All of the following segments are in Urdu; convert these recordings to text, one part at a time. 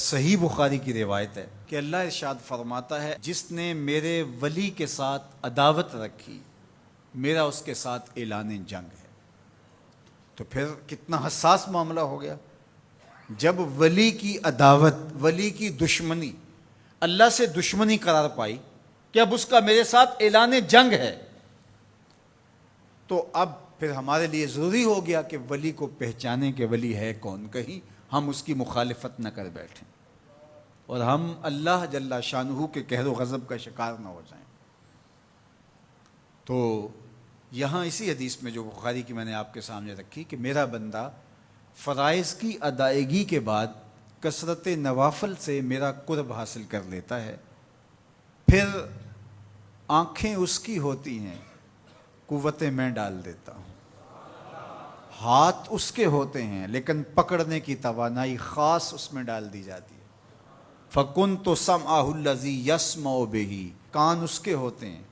صحیح بخاری کی روایت ہے کہ اللہ ارشاد فرماتا ہے جس نے میرے ولی کے ساتھ عداوت رکھی میرا اس کے ساتھ اعلان جنگ ہے۔ تو پھر کتنا حساس معاملہ ہو گیا جب ولی کی عداوت، ولی کی دشمنی اللہ سے دشمنی قرار پائی کہ اب اس کا میرے ساتھ اعلان جنگ ہے، تو اب پھر ہمارے لیے ضروری ہو گیا کہ ولی کو پہچانے کہ ولی ہے کون، کہیں ہم اس کی مخالفت نہ کر بیٹھیں اور ہم اللہ جل شانہ کے قہر و غضب کا شکار نہ ہو جائیں۔ تو یہاں اسی حدیث میں جو بخاری کی میں نے آپ کے سامنے رکھی کہ میرا بندہ فرائض کی ادائیگی کے بعد کثرت نوافل سے میرا قرب حاصل کر لیتا ہے، پھر آنکھیں اس کی ہوتی ہیں، قوتیں میں ڈال دیتا ہوں، ہاتھ اس کے ہوتے ہیں لیکن پکڑنے کی توانائی خاص اس میں ڈال دی جاتی ہے۔ فَكُنْتُ سَمْعَهُ الَّذِي يَسْمَعُ بِهِ، کان اس کے ہوتے ہیں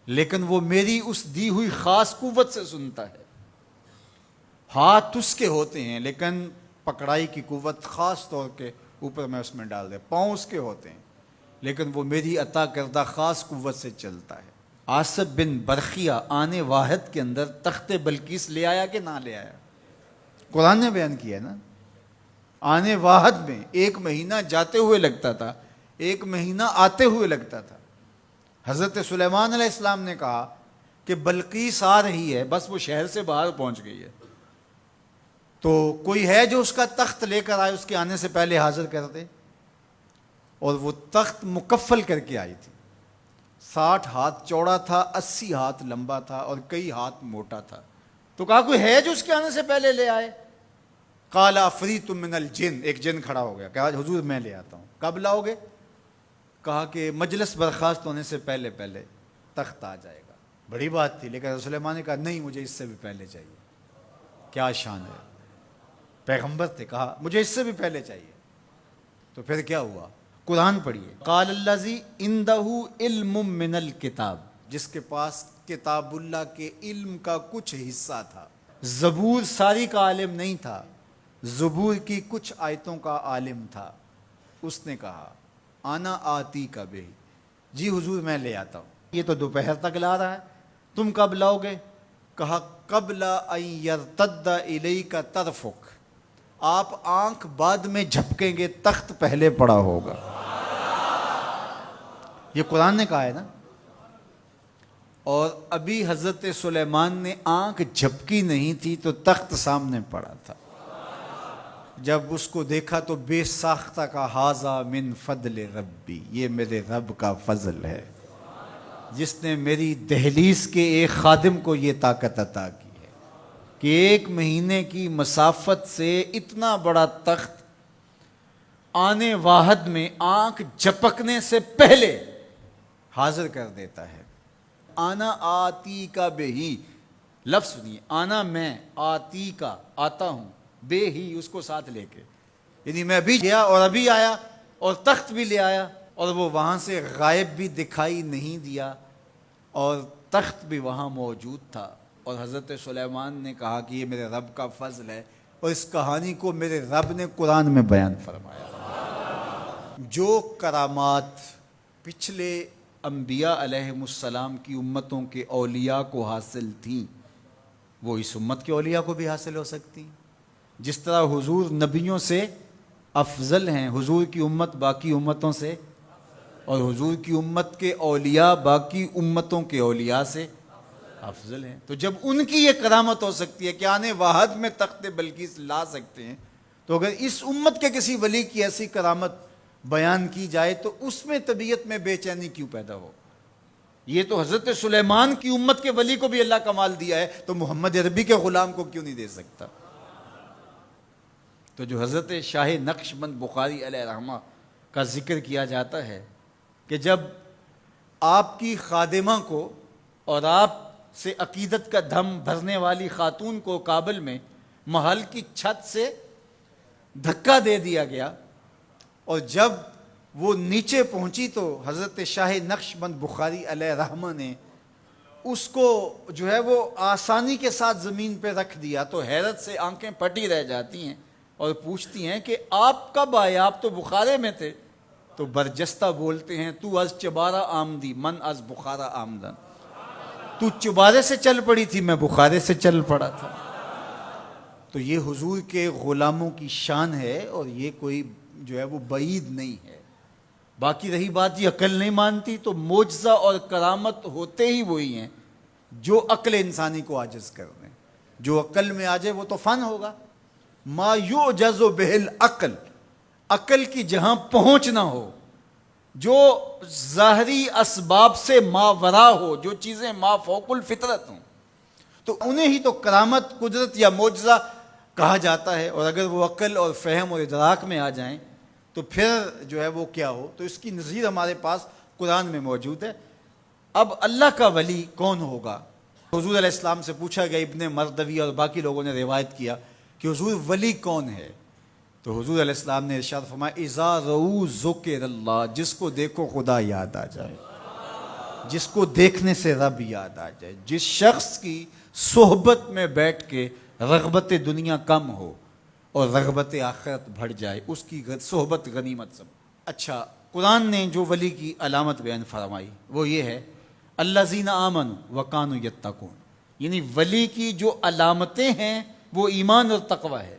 لیکن وہ میری اس دی ہوئی خاص قوت سے سنتا ہے۔ ہاتھ اس کے ہوتے ہیں لیکن پکڑائی کی قوت خاص طور کے اوپر میں اس میں ڈال دے۔ پاؤں اس کے ہوتے ہیں لیکن وہ میری عطا کردہ خاص قوت سے چلتا ہے۔ آصب بن برخیہ آنے واحد کے اندر تخت بلقیس لے آیا کہ نہ لے آیا؟ قرآن نے بیان کیا ہے نا، آنے واحد میں 1 مہینہ جاتے ہوئے لگتا تھا، 1 مہینہ آتے ہوئے لگتا تھا۔ حضرت سلیمان علیہ السلام نے کہا کہ بلقیس آ رہی ہے، بس وہ شہر سے باہر پہنچ گئی ہے، تو کوئی ہے جو اس کا تخت لے کر آئے، اس کے آنے سے پہلے حاضر کر دے۔ اور وہ تخت مکفل کر کے آئی تھی، 60 ہاتھ چوڑا تھا، 80 ہاتھ لمبا تھا اور کئی ہاتھ موٹا تھا۔ تو کہا کوئی ہے جو اس کے آنے سے پہلے لے آئے؟ قال عفریت من الجن، ایک جن کھڑا ہو گیا، کہا حضور میں لے آتا ہوں۔ کب لاؤ گے؟ کہا کہ مجلس برخاست ہونے سے پہلے پہلے تخت آ جائے گا۔ بڑی بات تھی، لیکن رسول اللہ نے کہا نہیں، مجھے اس سے بھی پہلے چاہیے۔ کیا شان ہے، پیغمبر تھے، کہا مجھے اس سے بھی پہلے چاہیے۔ تو پھر کیا ہوا؟ قرآن پڑھیے، قال الذی عندہ علم من الکتاب، جس کے پاس کتاب اللہ کے علم کا کچھ حصہ تھا۔ زبور ساری کا عالم نہیں تھا، زبور کی کچھ آیتوں کا عالم تھا۔ اس نے کہا آنا آتی کا بہ، جی حضور میں لے آتا ہوں۔ یہ تو دوپہر تک لا رہا ہے، تم کب لاؤ گے؟ کہا قبل ان یرتد الیک طرفک، آپ آنکھ بعد میں جھپکیں گے، تخت پہلے پڑا ہوگا۔ یہ قرآن نے کہا ہے نا۔ اور ابھی حضرت سلیمان نے آنکھ جھپکی نہیں تھی تو تخت سامنے پڑا تھا۔ جب اس کو دیکھا تو بے ساختہ کا ھذا من فضل ربی، یہ میرے رب کا فضل ہے جس نے میری دہلیز کے ایک خادم کو یہ طاقت عطا کی ہے کہ 1 مہینے کی مسافت سے اتنا بڑا تخت آنے واحد میں آنکھ جھپکنے سے پہلے حاضر کر دیتا ہے۔ آنا آتی کا بے ہی، لفظ سنیے، آنا میں، آتی کا آتا ہوں، بے ہی اس کو ساتھ لے کے، یعنی میں ابھی گیا اور ابھی آیا اور تخت بھی لے آیا، اور وہ وہاں سے غائب بھی دکھائی نہیں دیا اور تخت بھی وہاں موجود تھا۔ اور حضرت سلیمان نے کہا کہ یہ میرے رب کا فضل ہے، اور اس کہانی کو میرے رب نے قرآن میں بیان فرمایا۔ جو کرامات پچھلے انبیاء علیہم السلام کی امتوں کے اولیاء کو حاصل تھیں، وہ اس امت کے اولیاء کو بھی حاصل ہو سکتی۔ جس طرح حضور نبیوں سے افضل ہیں، حضور کی امت باقی امتوں سے، اور حضور کی امت کے اولیاء باقی امتوں کے اولیاء سے افضل ہیں۔ تو جب ان کی یہ کرامت ہو سکتی ہے کہ آنے واحد میں تخت بلقیس لا سکتے ہیں، تو اگر اس امت کے کسی ولی کی ایسی کرامت بیان کی جائے تو اس میں طبیعت میں بے چینی کیوں پیدا ہو؟ یہ تو حضرت سلیمان کی امت کے ولی کو بھی اللہ کمال دیا ہے، تو محمد عربی کے غلام کو کیوں نہیں دے سکتا؟ تو جو حضرت شاہ نقشبند بخاری علیہ رحمہ کا ذکر کیا جاتا ہے کہ جب آپ کی خادمہ کو اور آپ سے عقیدت کا دھم بھرنے والی خاتون کو کابل میں محل کی چھت سے دھکا دے دیا گیا، اور جب وہ نیچے پہنچی تو حضرت شاہ نقشبند بخاری علیہ رحمہ نے اس کو جو ہے وہ آسانی کے ساتھ زمین پہ رکھ دیا، تو حیرت سے آنکھیں پھٹی رہ جاتی ہیں اور پوچھتی ہیں کہ آپ کب آئے، آپ تو بخارے میں تھے؟ تو برجستہ بولتے ہیں تو از چبارہ آمدی من از بخارا آمدن، تو چبارے سے چل پڑی تھی، میں بخارے سے چل پڑا تھا۔ تو یہ حضور کے غلاموں کی شان ہے، اور یہ کوئی جو ہے وہ بعید نہیں ہے۔ باقی رہی بات یہ عقل نہیں مانتی، تو معجزہ اور کرامت ہوتے ہی وہی ہیں جو عقل انسانی کو عاجز کر دیں۔ جو عقل میں آ جائے وہ تو فن ہوگا۔ ما یعجز بہ العقل، عقل کی جہاں پہنچ نہ ہو، جو ظاہری اسباب سے ماورا ہو، جو چیزیں ما فوق الفطرت ہوں، تو انہیں ہی تو کرامت، قدرت یا معجزہ کہا جاتا ہے۔ اور اگر وہ عقل اور فہم اور ادراک میں آ جائیں تو پھر جو ہے وہ کیا ہو، تو اس کی نظیر ہمارے پاس قرآن میں موجود ہے۔ اب اللہ کا ولی کون ہوگا؟ حضور علیہ السلام سے پوچھا گیا، ابن مردوی اور باقی لوگوں نے روایت کیا کہ حضور ولی کون ہے؟ تو حضور علیہ السلام نے ارشاد فرمایا، اذا رؤوا ذکر اللہ، جس کو دیکھو خدا یاد آ جائے، جس کو دیکھنے سے رب یاد آ جائے، جس شخص کی صحبت میں بیٹھ کے رغبت دنیا کم ہو اور رغبت آخرت بڑھ جائے، اس کی صحبت غنیمت سب۔ اچھا، قرآن نے جو ولی کی علامت بیان فرمائی وہ یہ ہے، الذین آمنوا وکانوا یتقون، یعنی ولی کی جو علامتیں ہیں وہ ایمان اور تقوی ہے۔